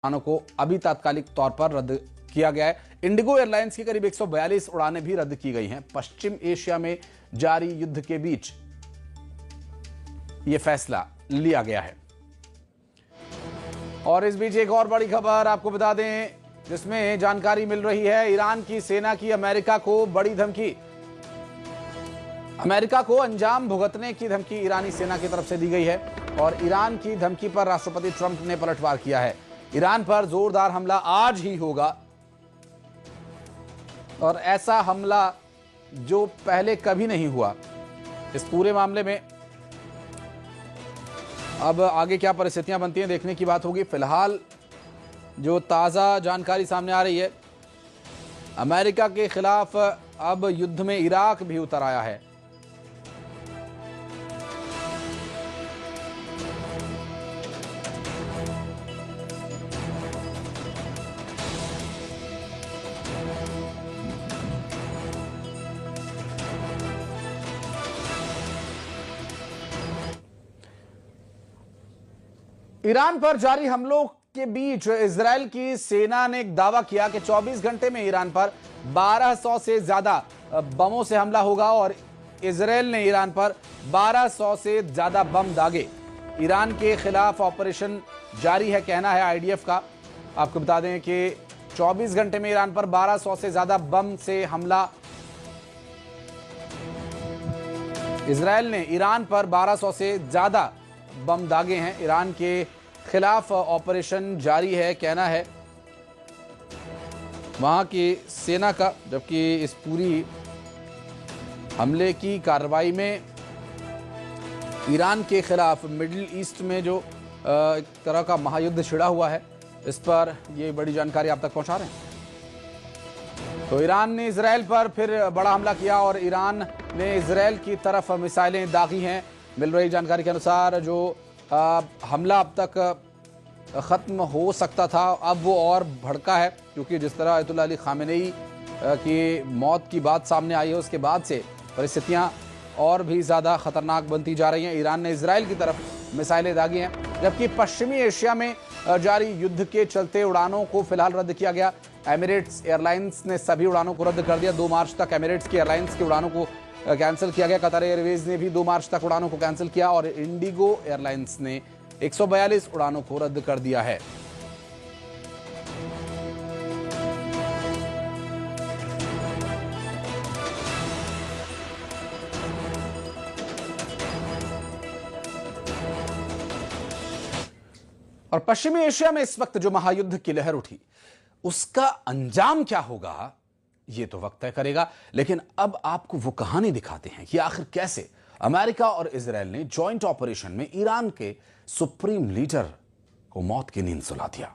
उड़ानों को अभी तात्कालिक तौर पर रद्द किया गया है। इंडिगो एयरलाइंस की करीब 142 उड़ानें भी रद्द की गई हैं। पश्चिम एशिया में जारी युद्ध के बीच यह फैसला लिया गया है। और इस बीच एक और बड़ी खबर आपको बता दें, जिसमें जानकारी मिल रही है ईरान की सेना की अमेरिका को बड़ी धमकी। अमेरिका को अंजाम भुगतने की धमकी ईरानी सेना की तरफ से दी गई है और ईरान की धमकी पर राष्ट्रपति ट्रंप ने पलटवार किया है। ईरान पर जोरदार हमला आज ही होगा और ऐसा हमला जो पहले कभी नहीं हुआ। इस पूरे मामले में अब आगे क्या परिस्थितियां बनती हैं देखने की बात होगी। फिलहाल जो ताज़ा जानकारी सामने आ रही है, अमेरिका के खिलाफ अब युद्ध में इराक भी उतर आया है। ईरान पर जारी हमलों के बीच इजरायल की सेना ने एक दावा किया कि 24 घंटे में ईरान पर 1200 से ज्यादा बमों से हमला होगा और इजरायल ने ईरान पर 1200 से ज्यादा बम दागे। ईरान के खिलाफ ऑपरेशन जारी है, कहना है आईडीएफ का। आपको बता दें कि 24 घंटे में ईरान पर 1200 से ज्यादा बम से हमला। इजरायल ने ईरान पर 1200 से ज्यादा बम दागे हैं। ईरान के खिलाफ ऑपरेशन जारी है, कहना है वहां की सेना का। जबकि इस पूरी हमले की कार्रवाई में ईरान के खिलाफ मिडिल ईस्ट में जो एक तरह का महायुद्ध छिड़ा हुआ है, इस पर ये बड़ी जानकारी आप तक पहुंचा रहे हैं। तो ईरान ने इजरायल पर फिर बड़ा हमला किया और ईरान ने इजरायल की तरफ मिसाइलें दागी हैं। मिल रही जानकारी के अनुसार जो हमला अब तक ख़त्म हो सकता था, अब वो और भड़का है, क्योंकि जिस तरह अयतुल्लाह अली खामेनेई की मौत की बात सामने आई है, उसके बाद से परिस्थितियां और भी ज़्यादा ख़तरनाक बनती जा रही हैं। ईरान ने इजरायल की तरफ मिसाइलें दागी हैं, जबकि पश्चिमी एशिया में जारी युद्ध के चलते उड़ानों को फिलहाल रद्द किया गया। एमिरेट्स एयरलाइंस ने सभी उड़ानों को रद्द कर दिया। 2 मार्च तक एमिरेट्स की एयरलाइंस की उड़ानों को कैंसिल किया गया। कतर एयरवेज ने भी 2 मार्च तक उड़ानों को कैंसिल किया और इंडिगो एयरलाइंस ने 142 उड़ानों को रद्द कर दिया है। और पश्चिमी एशिया में इस वक्त जो महायुद्ध की लहर उठी, उसका अंजाम क्या होगा ये तो वक्त तय करेगा। लेकिन अब आपको वो कहानी दिखाते हैं कि आखिर कैसे अमेरिका और इजरायल ने जॉइंट ऑपरेशन में ईरान के सुप्रीम लीडर को मौत की नींद सुला दिया।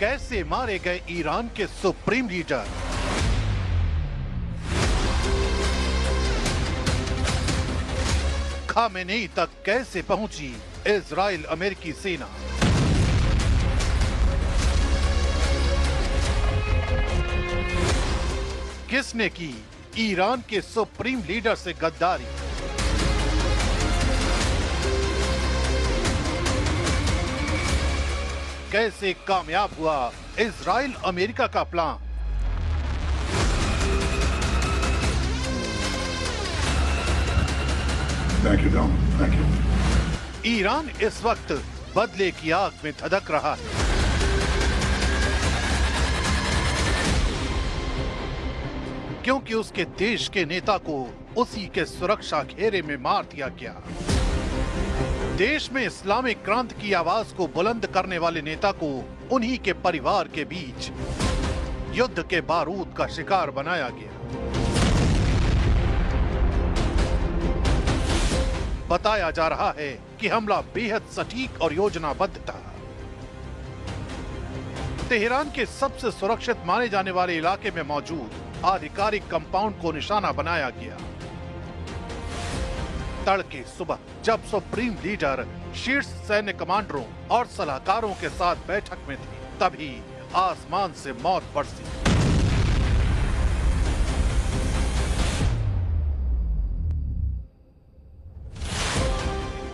कैसे मारे गए ईरान के सुप्रीम लीडर? खामेनेई तक कैसे पहुंची इजराइल अमेरिकी सेना? किसने की ईरान के सुप्रीम लीडर से गद्दारी? कैसे कामयाब हुआ इजराइल अमेरिका का plan? Thank you, Don. Thank you. Iran इस वक्त बदले की आग में धधक रहा है। क्योंकि उसके देश के नेता को उसी के सुरक्षा घेरे में मार दिया गया। देश में इस्लामिक क्रांति की आवाज को बुलंद करने वाले नेता को उन्हीं के परिवार के बीच युद्ध के बारूद का शिकार बनाया गया। बताया जा रहा है कि हमला बेहद सटीक और योजनाबद्ध था। तेहरान के सबसे सुरक्षित माने जाने वाले इलाके में मौजूद आधिकारिक कंपाउंड को निशाना बनाया गया। तड़के सुबह जब सुप्रीम लीडर शीर्ष सैन्य कमांडरों और सलाहकारों के साथ बैठक में थे, तभी आसमान से मौत बरसी।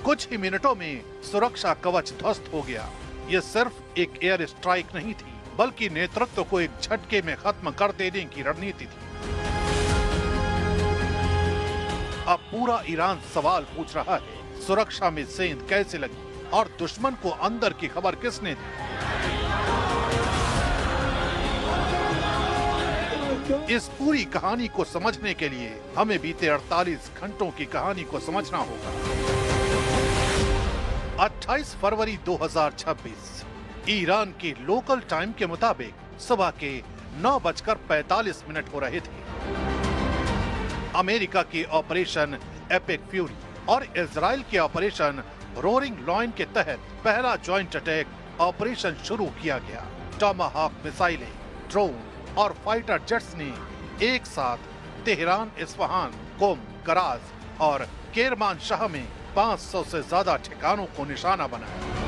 कुछ ही मिनटों में सुरक्षा कवच ध्वस्त हो गया। यह सिर्फ एक एयर स्ट्राइक नहीं थी, बल्कि नेतृत्व को एक झटके में खत्म कर देने की रणनीति थी। अब पूरा ईरान सवाल पूछ रहा है, सुरक्षा में सेंध कैसे लगी और दुश्मन को अंदर की खबर किसने दी? इस पूरी कहानी को समझने के लिए हमें बीते 48 घंटों की कहानी को समझना होगा। 28 फरवरी 2026 ईरान के लोकल टाइम के मुताबिक सुबह के 9:45 हो रहे थे। अमेरिका के ऑपरेशन एपिक फ्यूरी और इजराइल के ऑपरेशन रोरिंग लॉयन के तहत पहला जॉइंट अटैक ऑपरेशन शुरू किया गया। टॉमाहॉक मिसाइलें, ड्रोन और फाइटर जेट्स ने एक साथ तेहरान, इस्फहान, कोम, कराज और केरमान शाह में 500 से ज्यादा ठिकानों को निशाना बनाया।